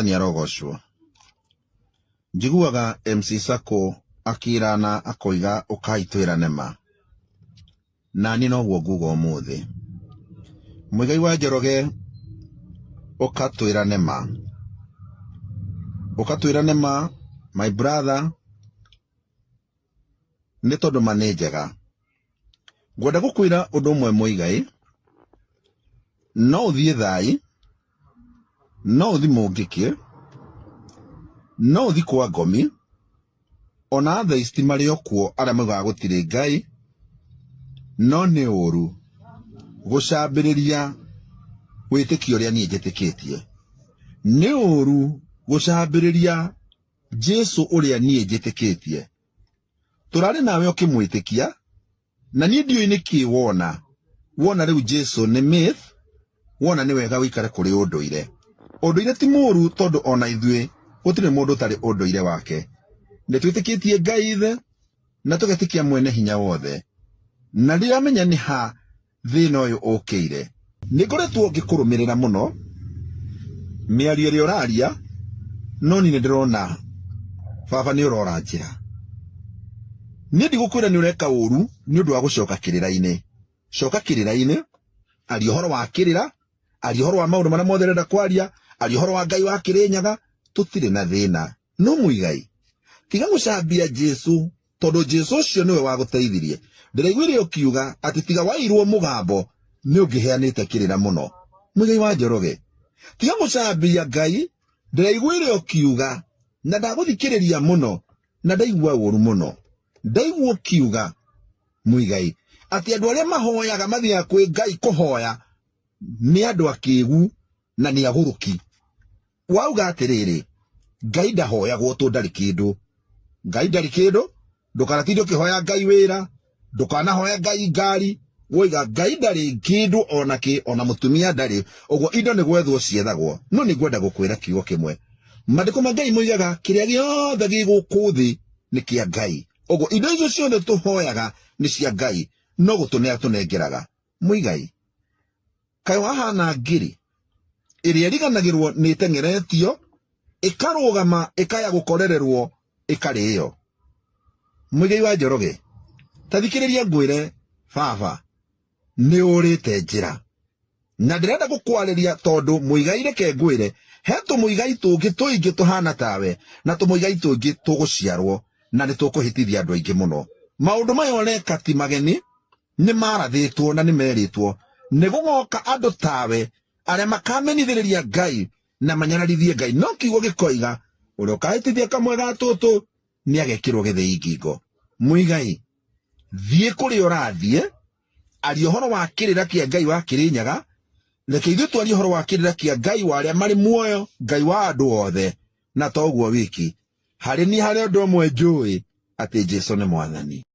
Mwathani arogocwo. Njiguaga MC Sako akirana akoiga ukaitwirane ma. Nani noguo nguga umuthi. Muigai wa Njoroge ukatwirane ma. Ukatwirane ma, my brother, nĩ tondũ ma nĩ njega. Ngwenda gũkwĩra ũndũ ũmwe Muigai, no ũthiĩ thai, no ũthiĩ Mũngĩkĩ, no ũthiĩ kwa Ngomi, ona atheist marĩ okuo arĩa moigaga gũtirĩ Ngai, no nĩ ũru gũcambĩrĩria wĩtĩkio ũrĩa niĩ njĩtĩkĩtie. Nĩ ũru gũcambĩrĩria Jesu ũrĩa niĩ njĩtĩkĩtie. Tũrarĩ nawe ũkĩmwĩtĩkia, na niĩ ndiũĩ nĩkĩ wona rĩu Jesu nĩ myth, wona nĩ wega wĩikare kũrĩ ũndũire. Ũndũire ti mũru tondũ ona ithuĩ gũtirĩ mũndũ ũtarĩ ũndũire wake. Nĩtwĩtĩkĩtie Ngai Ithe na tũgetĩkia mwene hinya wothe. Na ndiramenya nĩ ha thĩna ũyũ ũkĩire. Nĩngoretwo ngĩkũrũmĩrĩra mũno mĩario ĩrĩa ũraria, no niĩ nĩndĩrona baba nĩ ũrora njĩra. Niĩ ndigũkwĩra nĩ ũreka ũru nĩ ũndũ wa gũcoka kĩrĩra-inĩ. Coka kĩrĩra-inĩ, aria ũhoro wa kĩrĩra, aria ũhoro wa maũndũ marĩa mothe ũrenda kwaria, aria ũhoro wa Ngai wa Kĩrĩnyaga, tũtirĩ na thĩna. No Muigai, tiga gũcambia Jesu, tondũ Jesu ũcio nĩwe wagũteithirie. Ndĩraiguire ũkiuga atĩ tiga wairwo mũgambo nĩ ũngĩheanĩte kĩrĩra mũno. Muigai wa Njoroge, tiga gũcambia Ngai, ndĩraiguire ũkiuga na ndagũthikĩrĩria mũno na ndaigua ũũru mũno. Ndaigua ũkiuga Muigai atĩ andũ arĩa mahoyaga mathiaga kwĩ Ngai kũhoya nĩ andũ akĩĩgu na nĩ agũrũki. Wauga atĩrĩrĩ, Ngai ndahoyagwo tondũ ndarĩ kĩndũ. Ngai ndarĩ kĩndũ, ndũkanatinde ũkĩhoya Ngai wĩra, ndũkanahoya Ngai ngari. Woiga Ngai ndarĩ kĩndũ ona kĩ, ona mũtumia ndarĩ, ũguo indo nĩ gwethwo ciethagwo. No nĩ ngwenda gũkwĩra kiugo kĩmwe. Maandĩko ma Ngai moigaga kĩrĩa gĩothe gĩ gũkũ thĩ nĩ kĩa Ngai. Ũguo indo icio ciothe tũhoyaga nĩ cia Ngai, no gũtũnea tũnengeraga. Muigai, kaĩ wahana ngiri ĩrĩa ĩriganagĩrwo nĩ ĩteng'eretio, ĩkarũgama ĩkaya gũkorererwo ĩkarĩo. Muigai wa Njoroge, ta thikĩrĩria ngwĩre baba, nĩ ũrĩte njĩra. Na ndĩrenda gũkwarĩria tondũ Muigai reke ngwĩre, he tũmũigai tũngĩ tũingĩ tũhana tawe, na tũmũigai tũngĩ tũgũciarwo, na nĩ tũkũhĩtithia andũ aingĩ mũno. Maũndũ maya ũreka ti mageni, nĩ marathĩtwo na nĩ merĩtwo. Nĩ gũgoka andũ tawe arĩa makamenithĩrĩria Ngai na manyararithie Ngai. No kiugo gĩkoiga ũrĩa ũkahĩtithia kamwe ga tũtũ nĩ agekĩrwo gĩthĩi ngingo. Muigai, thiĩ kũrĩa ũrathiĩ, aria ũhoro wa kĩrĩra kĩa Ngai wa Kĩrĩnyaga, reke ithuĩ twarie ũhoro wa kĩrĩra kĩa Ngai wa arĩa marĩ muoyo, Ngai wa andũ othe. Na to ũguo wiki, harĩ niĩ harĩ ũndũ ũmwe njũĩ, atĩ Jesu nĩ Mwathani.